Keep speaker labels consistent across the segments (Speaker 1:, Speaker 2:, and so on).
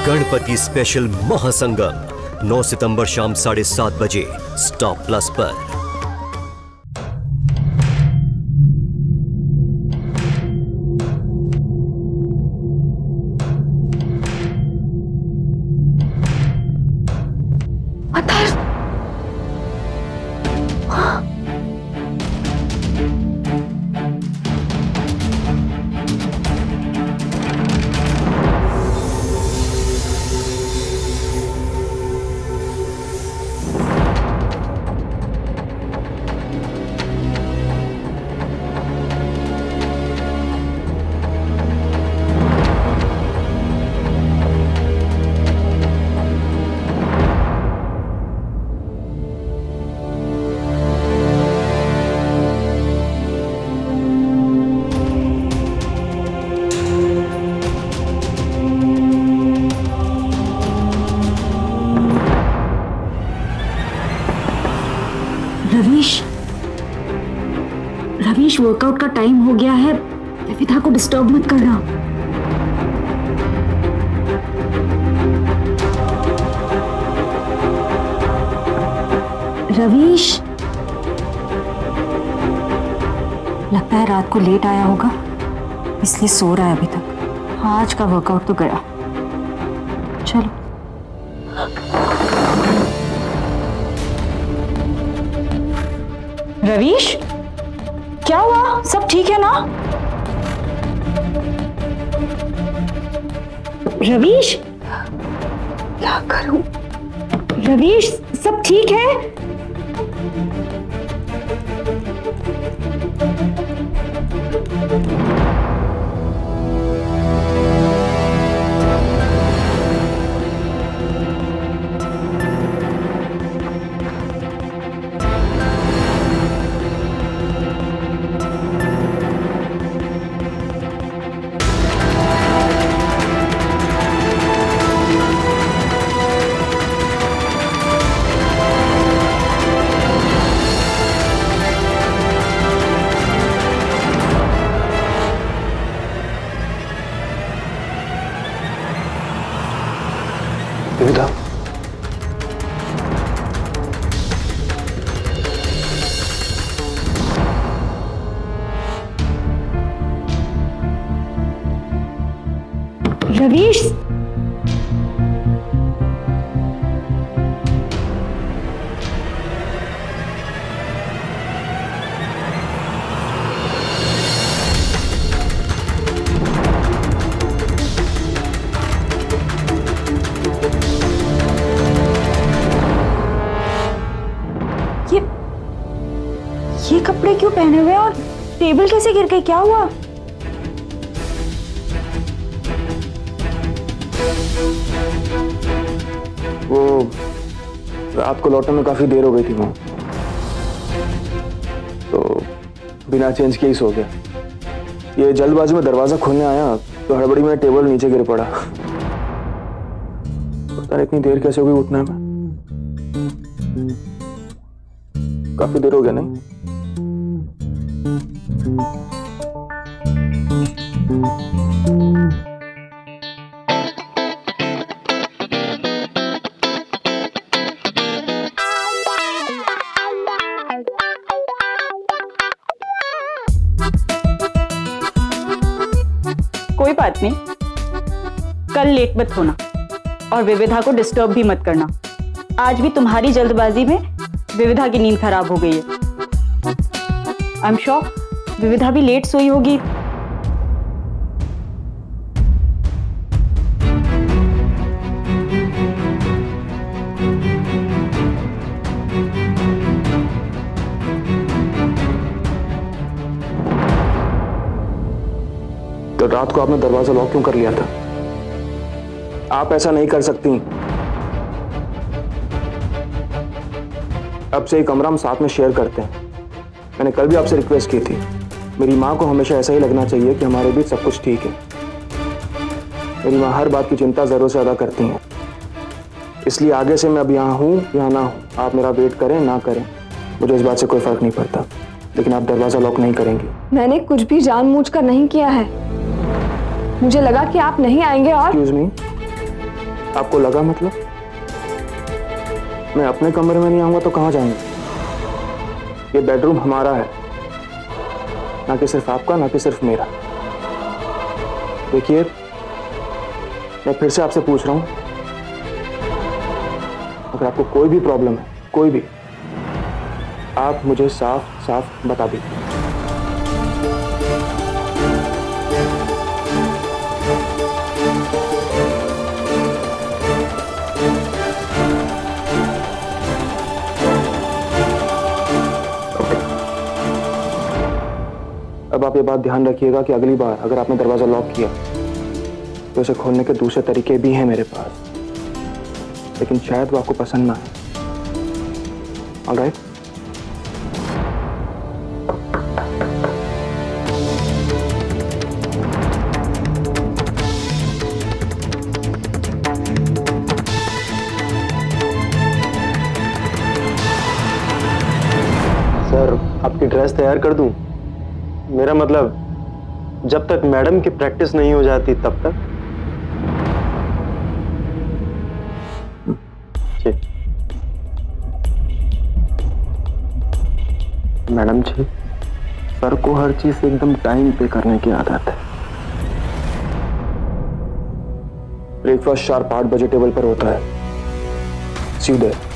Speaker 1: Ganpati special महासंगम 9 सितंबर शाम 7:30 बजे star plus पर।
Speaker 2: रवीश, वर्कआउट का टाइम हो गया है, विविधा को डिस्टर्ब मत करना। रवीश, लगता है रात को लेट आया होगा, इसलिए सो रहा है अभी तक। हाँ, आज का वर्कआउट तो गया। चलो। रवीश, क्या हुआ? सब ठीक है ना? रवीश, क्या करूं? रवीश, सब ठीक है?
Speaker 3: विविधा,
Speaker 2: रवीश, ये कपड़े क्यों पहने हुए और टेबल कैसे गिर गई? क्या हुआ?
Speaker 3: वो रात को लौटने में काफी देर हो गई थी, वो तो बिना चेंज किए ही सो गया। ये जल्दबाजी में दरवाजा खोलने आया तो हड़बड़ी में टेबल नीचे गिर पड़ा। पता नहीं इतनी देर कैसे हो गई उठने में। काफी देर हो गया नहीं?
Speaker 2: कोई बात नहीं, कल लेट मत होना और विविधा को डिस्टर्ब भी मत करना। आज भी तुम्हारी जल्दबाजी में विविधा की नींद खराब हो गई है। आई एम श्योर विविधा भी लेट सोई होगी।
Speaker 3: तो रात को आपने दरवाजा लॉक क्यों कर लिया था? आप ऐसा नहीं कर सकती। अब से ये कमरा हम साथ में शेयर करते हैं। मैंने कल भी आपसे रिक्वेस्ट की थी। मेरी माँ को हमेशा ऐसा ही लगना चाहिए कि हमारे बीच सब कुछ ठीक है। मेरी माँ हर बात की चिंता जरूर से अदा करती हैं। इसलिए आगे से मैं अब यहाँ हूँ या ना हूँ, आप मेरा वेट करें ना करें, मुझे इस बात से कोई फर्क नहीं पड़ता, लेकिन आप दरवाजा लॉक नहीं करेंगी।
Speaker 4: मैंने कुछ भी जानबूझकर नहीं किया है। मुझे लगा कि आप नहीं आएंगे और
Speaker 3: एक्सक्यूज मी, आपको लगा मतलब? मैं अपने कमरे में नहीं आऊंगा तो कहाँ जाएंगे? ये बेडरूम हमारा है, ना कि सिर्फ आपका, ना कि सिर्फ मेरा। देखिए, मैं फिर से आपसे पूछ रहा हूं, अगर आपको कोई भी प्रॉब्लम है, कोई भी, आप मुझे साफ साफ बता दीजिए। अब आप ये बात ध्यान रखिएगा कि अगली बार अगर आपने दरवाजा लॉक किया तो इसे खोलने के दूसरे तरीके भी हैं मेरे पास, लेकिन शायद वो आपको पसंद ना आए। ऑलराइट?
Speaker 4: सर, आपकी ड्रेस तैयार कर दूं? मेरा मतलब जब तक मैडम की प्रैक्टिस नहीं हो जाती तब तक। जी मैडम जी, सर को हर चीज एकदम टाइम पे करने की आदत है।
Speaker 3: ब्रेकफास्ट शार्प 8 बजे टेबल पर होता है। सी यू देयर।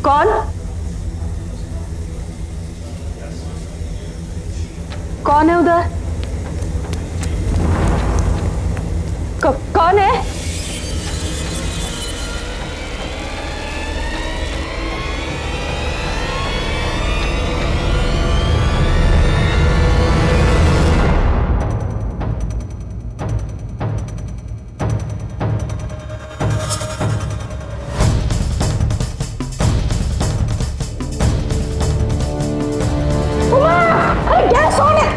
Speaker 2: कौन? कौन है उधर? कौन है?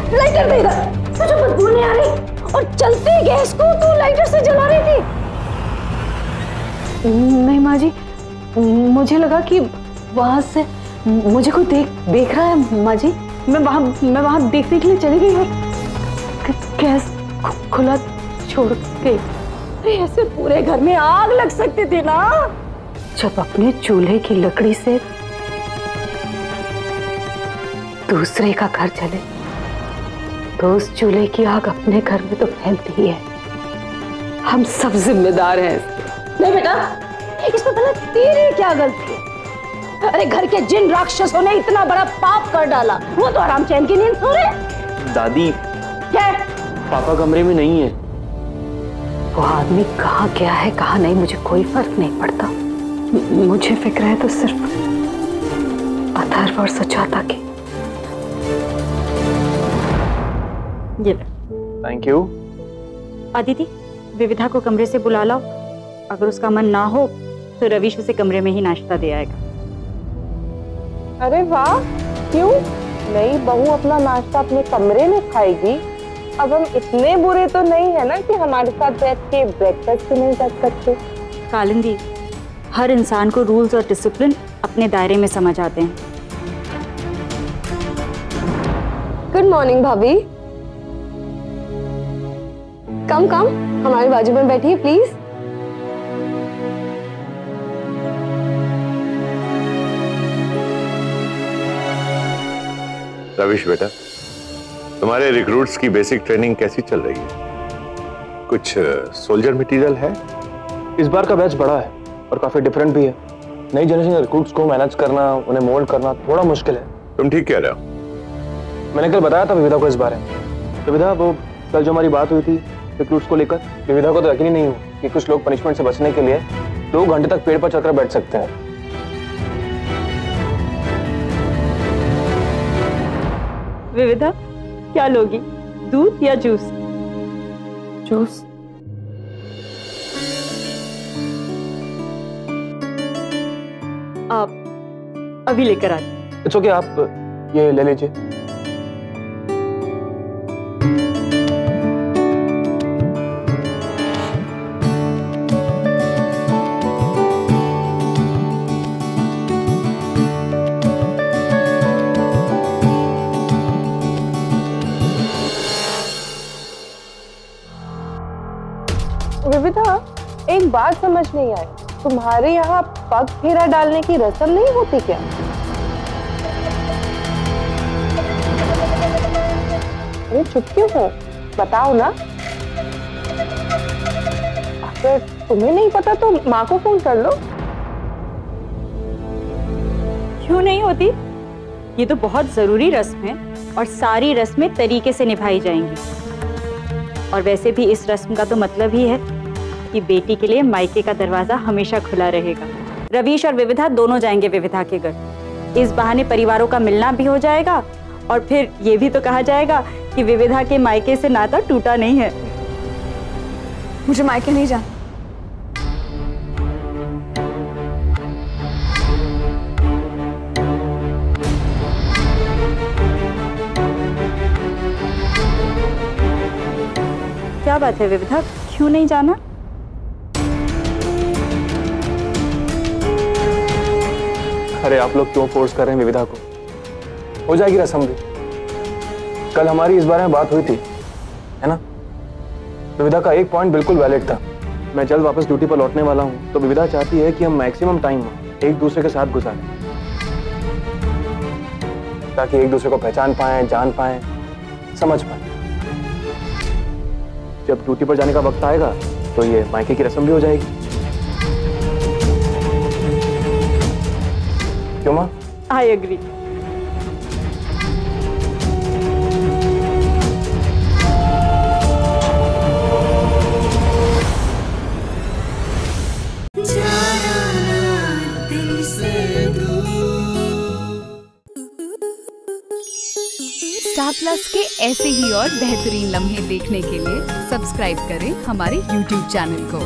Speaker 2: लाइटर दे इधर। मुझे बदबू नहीं आ रही और चलते गैस को तू लाइटर से जला रही थी। नहीं माँ जी, मुझे लगा कि वहां से मुझे कोई देख रहा है माँ जी। मैं वहां देखने के लिए चली गई और गैस खुला छोड़ के। ऐसे पूरे घर में आग लग सकती थी ना। जब अपने चूल्हे की लकड़ी से दूसरे का घर जले तो उस चूल्हे की आग अपने घर में तो फैलती ही है। हम सब जिम्मेदार हैं। नहीं बेटा, इसमें भला तेरी क्या गलती है? अरे घर के जिन राक्षसों ने इतना बड़ा पाप कर डाला, वो तो आराम चैन की नींद सो रहे।
Speaker 4: दादी,
Speaker 2: क्या?
Speaker 4: पापा कमरे में नहीं है।
Speaker 2: वो आदमी कहाँ गया है कहाँ नहीं मुझे कोई फर्क नहीं पड़ता। मुझे फिक्र है तो सिर्फ अथर्व और सुजाता की।
Speaker 4: Thank you.
Speaker 2: अदिति, विविधा को कमरे से बुला लाओ। अगर उसका मन ना हो तो रवीश उसे कमरे में ही नाश्ता दे आएगा।
Speaker 5: अरे वाह, क्यों? नई बहू अपना नाश्ता अपने कमरे में खाएगी। अब हम इतने बुरे तो नहीं है ना कि हमारे साथ बैठ के ब्रेकफास्ट नहीं कर सकते।
Speaker 2: कालिंदी, हर इंसान को रूल्स और डिसिप्लिन अपने दायरे में समझ आते हैं।
Speaker 5: गुड मॉर्निंग भाभी। कम हमारे बाजू में बैठिए प्लीज।
Speaker 6: रवीश बेटा, तुम्हारे रिक्रूट्स की बेसिक ट्रेनिंग कैसी चल रही है? कुछ सोल्जर मटेरियल है?
Speaker 3: इस बार का बैच बड़ा है और काफी डिफरेंट भी है। नई जनरेशन रिक्रूट्स को मैनेज करना, उन्हें मोल्ड करना थोड़ा मुश्किल है।
Speaker 6: तुम ठीक कह रहे हो।
Speaker 3: मैंने कल बताया था विविधा को इस बारे में। विविधा, वो कल जो हमारी बात हुई थी रिक्रूट्स को लेकर? विविधा को तो यकीन ही नहीं हो कि कुछ लोग पनिशमेंट से बचने के लिए 2 घंटे तक पेड़ पर चढ़कर बैठ सकते हैं।
Speaker 2: विविधा, क्या लोगी, दूध या जूस?
Speaker 5: जूस।
Speaker 2: आप अभी लेकर आते।
Speaker 3: इट्स ओके, आप ये ले लीजिए।
Speaker 5: विविधा, एक बात समझ नहीं आई, तुम्हारे यहाँ पग फेरा डालने की रस्म नहीं होती क्या? अरे चुप क्यों हो, बताओ ना। अगर तुम्हें नहीं पता तो माँ को फोन कर लो।
Speaker 2: क्यों नहीं होती? ये तो बहुत जरूरी रस्म है और सारी रस्में तरीके से निभाई जाएंगी। और वैसे भी इस रस्म का तो मतलब ही है कि बेटी के लिए मायके का दरवाजा हमेशा खुला रहेगा। रवीश और विविधा दोनों जाएंगे विविधा के घर। इस बहाने परिवारों का मिलना भी हो जाएगा और फिर ये भी तो कहा जाएगा कि विविधा के मायके से नाता टूटा नहीं है।
Speaker 7: मुझे मायके नहीं जाना।
Speaker 2: क्या बात है विविधा, क्यों नहीं जाना?
Speaker 3: अरे आप लोग क्यों फोर्स कर रहे हैं विविधा को? हो जाएगी रस्म भी। कल हमारी इस बारे में बात हुई थी, है ना? विविधा का एक पॉइंट बिल्कुल वैलिड था। मैं जल्द वापस ड्यूटी पर लौटने वाला हूं, तो विविधा चाहती है कि हम मैक्सिमम टाइम एक दूसरे के साथ गुजारें, ताकि एक दूसरे को पहचान पाएं, जान पाएं, समझ पाएं। जब ड्यूटी पर जाने का वक्त आएगा तो ये मायके की रस्म भी हो जाएगी। क्यों माँ?
Speaker 2: I agree.
Speaker 7: स्टार प्लस के ऐसे ही और बेहतरीन लम्हे देखने के लिए सब्सक्राइब करें हमारे YouTube चैनल को।